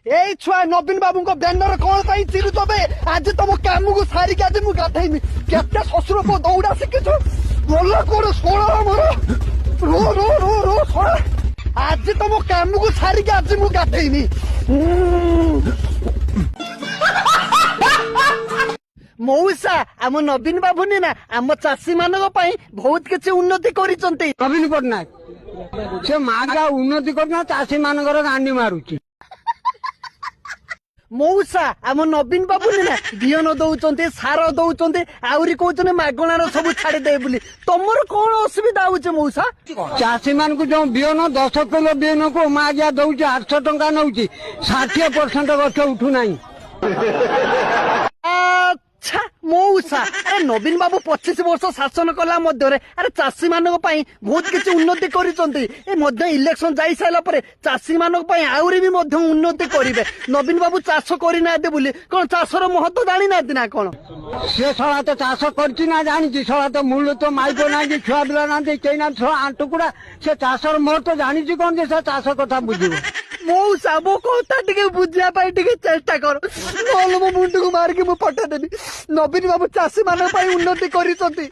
এই ছুয়া নবীন বাবুଙ୍କ ବ୍ୟାନର କଣ ପାଇଁ ଚିରୁଛ ବେ? ଆଜି ତମ କାମକୁ ସାରିକି ଆଜି ମୁଁ ଗାଧେଇମି। କେତେ ଶ୍ୱଶୁର ପୁଅ ଦୌଡ଼ା ଶିଖିଛୁ? ଗଲା କୋଡ ଶୋଳ ମୋର ରୋ ରୋ ରୋ ରୋ ଶୋଳ। ଆଜି ତମ କାମକୁ ସାରିକି ଆଜି ମୁଁ ଗାଧେଇମି। ମଉସା ଆମ ନବୀନ ବାବୁନି ନା ଆମ ଚାଷୀ ମାନଙ୍କ ପାଇଁ ବହୁତ କିଛି ଉନ୍ନତି କରିଛନ୍ତି। ନବୀନ ପଟ୍ଟନାୟକ ସେ ମାଗା ଉନ୍ନତି କରିନା ଚାଷୀ ମାନଙ୍କର ଗାଣ୍ଡି ମାରୁଛି। ମଉସା ଆମ ନବୀନ ବାବୁନି ନା ବିହନ ଦଉଛନ୍ତି, ସାର ଦଉଛନ୍ତି, ଆହୁରି କହୁଛନ୍ତି ମାଗଣାର ସବୁ ଛାଡିଦେବେ ବୋଲି। ତମର କଣ ଅସୁବିଧା ହଉଛି ମଉସା? ଚାଷୀ ମାନଙ୍କୁ ଯୋଉ ବିହନ 10 କିଲୋ ବିହନକୁ ମାଗିଆ ଦଉଛି 800 ଟଙ୍କା ନଉଛି, 60% ଗଛ ଉଠୁନାହିଁ। ଆଚ୍ଛା ମଉସା, ଆରେ ନବୀନ ବାବୁ 25 ବର୍ଷ ଶାସନ କଲା ମଧ୍ୟରେ ଆରେ ଚାଷୀ ମାନଙ୍କ ପାଇଁ ବହୁତ କିଛି ଉନ୍ନତି କରିଛନ୍ତି। ଏ ମଧ୍ୟ ଇଲେକ୍ସନ ଯାଇ ସାରିଲା ପରେ ଚାଷୀ ମାନଙ୍କ ପାଇଁ ଆହୁରି ବି ମଧ୍ୟ ଉନ୍ନତି କରିବେ। ନବୀନ ବାବୁ ଚାଷ କରିନାହାନ୍ତି ବୋଲି କଣ ଚାଷର ମହତ୍ଵ ଜାଣିନାହାନ୍ତି ନା କଣ? ସେ ଶଳା ତ ଚାଷ କରିଛି ନା ଜାଣିଛି, ଶଳା ତ ମୂଳ ତ ମାଇକ ନାହିଁ, ଛୁଆ ପିଲା ନାହାନ୍ତି, କେହି ନା ଆଣ୍ଟୁକୁଡା। ସେ ଚାଷର ମହତ୍ଵ ଜାଣିଛି କଣ ଯେ ସେ ଚାଷ କଥା ବୁଝିବ? ମଉସା ମୋ କଥା ଟିକେ ବୁଝିବା ପାଇଁ ଟିକେ ଚେଷ୍ଟା କର, ନହେଲେ ମୋ ମୁଣ୍ଡକୁ ମାରିକି ମୁଁ ପଠେଇଦେବି। ନବୀନ ବାବୁ ଚାଷୀ ମାନଙ୍କ ପାଇଁ ଉନ୍ନତି କରିଛନ୍ତି,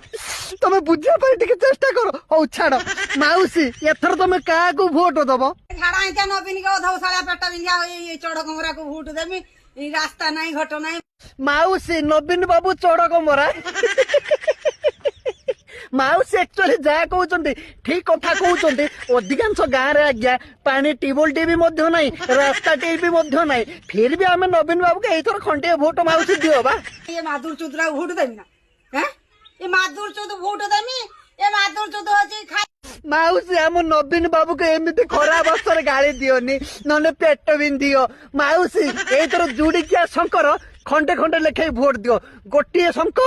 ତମେ ବୁଝିବା ପାଇଁ ଟିକେ ଚେଷ୍ଟା କର। ହଉ ଛାଡ ମାଉସୀ, ଏଥର ତମେ କାହାକୁ ଭୋଟ ଦବ? ଝାଡା ହେଇକା ନବୀନ କେ ଅଧଉଶାଳା ପେଟ ବିନ୍ଧା ଚଢକ ମରାକୁ ଭୋଟ ଦେମି। ରାସ୍ତା ନାହିଁ, ଘଟ ନାହିଁ। ମାଉସୀ ନବୀନ ବାବୁ ଚଡକ ମରା। ମାଉସୀ ଆକ୍ଚୁଆଲି ଯାହା କହୁଛନ୍ତି ଠିକ କଥା କହୁଛନ୍ତି। ଅଧିକାଂଶ ଗାଁରେ ଆଜ୍ଞା ପାଣି ଟ୍ୟୁବଲ ଟେ ବି ମଧ୍ୟ ନାହିଁ, ରାସ୍ତା ଟେ ବି ମଧ୍ୟ ନାହିଁ। ଫିର ବି ଆମେ ନବୀନ ବାବୁକୁ ଏଇଥର ଖଣ୍ଡିଏ ଭୋଟ ମାଉସୀ ଦିଅ ବା। ଏ ମାଧୁର ଚୌଧୁରୀ ଭୋଟ ଦେମି ନା? ଏ ମାଧୁର ଚୌଧୁରୀ ଭୋଟ ଦେମି? ଏ ମାଧୁର ଚୌଧୁରୀ ହଉଛି ମାଉସୀ ଆମ ନବୀନ ବାବୁକୁ ଏମିତି ଖରା ବର୍ଷରେ ଗାଳି ଦିଅନି, ନହେଲେ ପେଟ ବିନ୍ଧିବ। ମାଉସୀ ଏଇଥର ଜୁଡିକିଆ ଶଙ୍କର ଖଣ୍ଡେ ଖଣ୍ଡେ ଲେଖାଇ ଭୋଟ ଦିଅ। ଗୋଟିଏ ଶଙ୍ଖ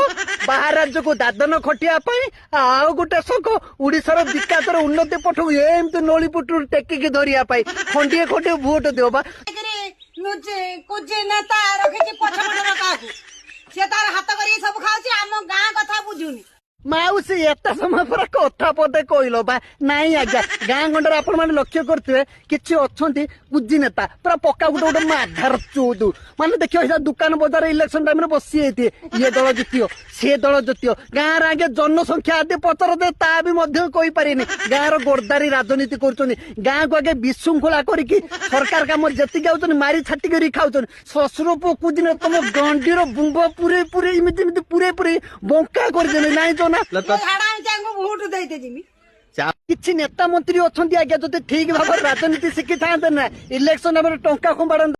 ବାହାର ରାଜ୍ୟକୁ ଦାଦନ ଖଟିବା ପାଇଁ, ଆଉ ଗୋଟେ ଶଙ୍ଖ ଓଡିଶାର ବିକାଶର ଉନ୍ନତି ପଟକୁ ଏମିତି ନଳି ପୁଟରୁ ଟେକିକି ଧରିବା ପାଇଁ। ଖଣ୍ଡିଏ ଖଣ୍ଡିଏ ଭୋଟ ଦିଅ ବା। ନେତା ରଖିଛି ପଛପଟର କାହାକୁ, ସେ ତାର ହାତ କରିକି ସବୁ ଖାଉଛି, ଆମ ଗାଁ କଥା ବୁଝୁନି। ମାଉସୀ ଏତେ ସମୟ ପୁରା କଥା ପଦେ କହିଲ ବା। ନାଇଁ ଆଜ୍ଞା, ଗାଁ ଗଣ୍ଡରେ ଆପଣ ମାନେ ଲକ୍ଷ୍ୟ କରୁଥିବେ କିଛି ଅଛନ୍ତି କୁଜି ନେତା, ପୁରା ପକ୍କା ଗୋଟେ ଗୋଟେ ମାଧାର ଚୋଦ। ମାନେ ଦେଖିବ ଦୋକାନ ବଜାର ଇଲେକ୍ସନ ଟାଇମରେ ବସି ଯାଇଥିବେ, ଇଏ ଦଳ ଜିତିବ, ସେ ଦଳ ଜିତିବ। ଗାଁରେ ଆଗେ ଜନସଂଖ୍ୟା ଆଦି ପଚର ଦେ ତା ବି ମଧ୍ୟ କହିପାରିନି। ଗାଁର ଗୋରଦାରୀ ରାଜନୀତି କରୁଛନ୍ତି। ଗାଁକୁ ଆଗେ ବିଶୃଙ୍ଖଳା କରିକି ସରକାର କାମ ଯେତିକି ଆଉଛନ୍ତି ମାରି ଛାଟି କରି ଖାଉଛନ୍ତି। ଶ୍ୱଶୁର ପୁଅ କୁଜି ନେତା ତମ ଗଣ୍ଡିର ବୁମ୍ବ ପୁରେଇ ପୁରେଇ ଏମିତି ଏମିତି ପୁରେଇ ପୁରେଇ ବଙ୍କା କରିଦେଲେ। ନାଇଁ ନା କିଛି ନେତା ମନ୍ତ୍ରୀ ଅଛନ୍ତି ଆଜ୍ଞା, ଯଦି ଠିକ ଭାବରେ ରାଜନୀତି ଶିଖିଥାନ୍ତେ ନା ଇଲେକ୍ସନ ଟଙ୍କା ଖୁମ୍ବାଡନ୍ତେ।